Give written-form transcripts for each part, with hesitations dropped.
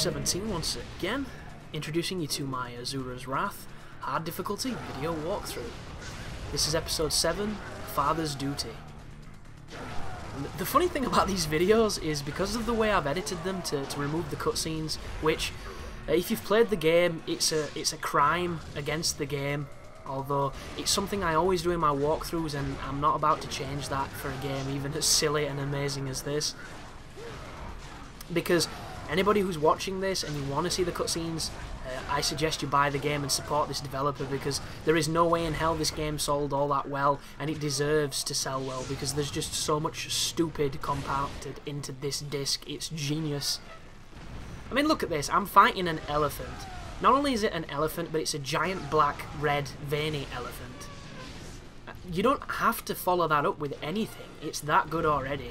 17 once again, introducing you to my Asura's Wrath hard difficulty video walkthrough. This is episode 7, Father's Duty. The funny thing about these videos is because of the way I've edited them to remove the cutscenes, which, if you've played the game, it's a crime against the game, although it's something I always do in my walkthroughs and I'm not about to change that for a game even as silly and amazing as this. Because anybody who's watching this and you want to see the cutscenes, I suggest you buy the game and support this developer, because there is no way in hell this game sold all that well, and it deserves to sell well because there's just so much stupid compacted into this disc. It's genius. I mean, look at this. I'm fighting an elephant. Not only is it an elephant, but it's a giant black, red, veiny elephant. You don't have to follow that up with anything. It's that good already.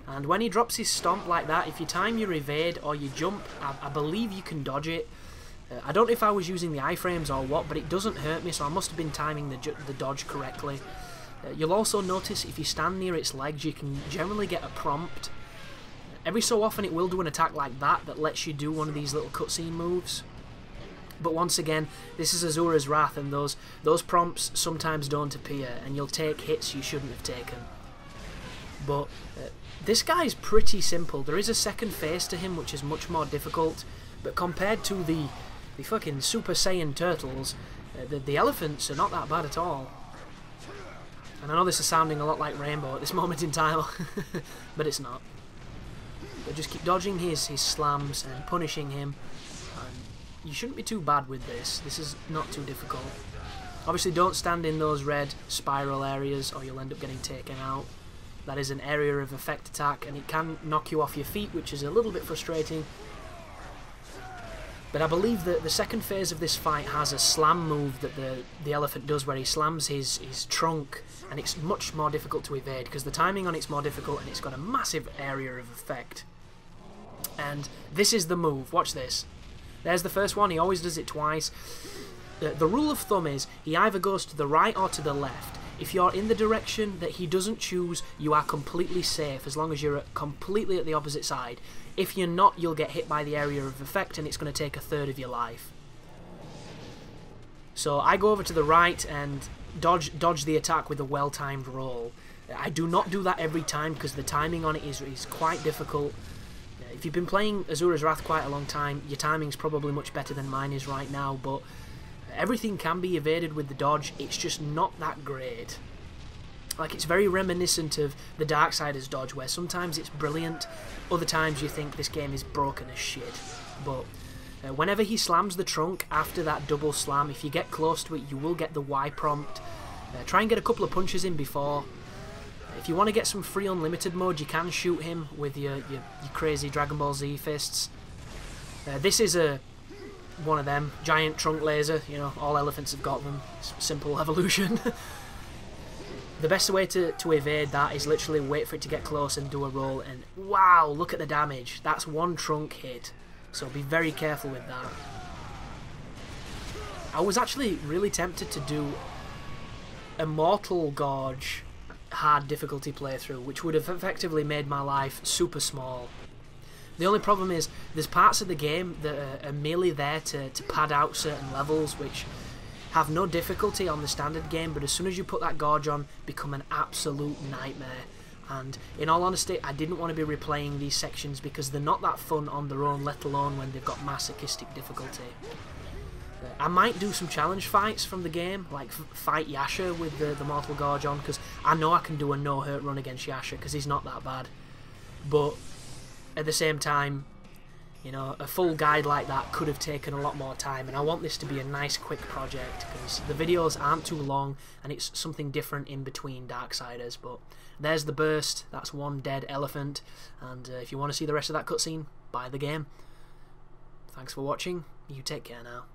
And when he drops his stomp like that, if you time your evade or you jump, I believe you can dodge it. I don't know if I was using the iframes or what, but it doesn't hurt me, so I must have been timing the dodge correctly. You'll also notice if you stand near its legs, you can generally get a prompt. Every so often it will do an attack like that lets you do one of these little cutscene moves. But once again, this is Asura's Wrath, and those prompts sometimes don't appear, and you'll take hits you shouldn't have taken. But this guy's pretty simple. There is a second phase to him which is much more difficult, but compared to the fucking Super Saiyan turtles, the elephants are not that bad at all. And I know this is sounding a lot like Rainbow at this moment in time, but it's not. But just keep dodging his slams and punishing him, and you shouldn't be too bad with this. This is not too difficult. Obviously don't stand in those red spiral areas or you'll end up getting taken out. That is an area of effect attack, and it can knock you off your feet, which is a little bit frustrating. But I believe that the second phase of this fight has a slam move that the elephant does, where he slams his trunk, and it's much more difficult to evade because the timing on it's more difficult and it's got a massive area of effect. And this is the move. Watch this. There's the first one. He always does it twice. The rule of thumb is he either goes to the right or to the left. If you're in the direction that he doesn't choose, you are completely safe as long as you're completely at the opposite side. If you're not, you'll get hit by the area of effect and it's going to take a third of your life. So I go over to the right and dodge the attack with a well-timed roll. I do not do that every time because the timing on it is quite difficult. If you've been playing Asura's Wrath quite a long time, your timing's probably much better than mine is right now, but everything can be evaded with the dodge. It's just not that great. Like, it's very reminiscent of the Darksiders dodge, where sometimes it's brilliant, other times you think this game is broken as shit. But whenever he slams the trunk after that double slam, if you get close to it, you will get the Y prompt. Try and get a couple of punches in before. If you want to get some free unlimited mode, you can shoot him with your crazy Dragon Ball Z fists. This is one of them, giant trunk laser, you know, all elephants have got them, it's simple evolution. The best way to evade that is literally wait for it to get close and do a roll, and wow, look at the damage. That's one trunk hit, so be very careful with that. I was actually really tempted to do a Mortal Gorge hard difficulty playthrough, which would have effectively made my life super small. The only problem is there's parts of the game that are merely there to pad out certain levels, which have no difficulty on the standard game, but as soon as you put that gorge on, become an absolute nightmare. And in all honesty, I didn't want to be replaying these sections because they're not that fun on their own, let alone when they've got masochistic difficulty. I might do some challenge fights from the game, like fight Yasha with the Mortal Gorge on, because I know I can do a no-hurt run against Yasha because he's not that bad. But at the same time, you know, a full guide like that could have taken a lot more time, and I want this to be a nice quick project because the videos aren't too long and it's something different in between Darksiders. But there's the burst, that's one dead elephant, and if you want to see the rest of that cutscene, buy the game. Thanks for watching, you take care now.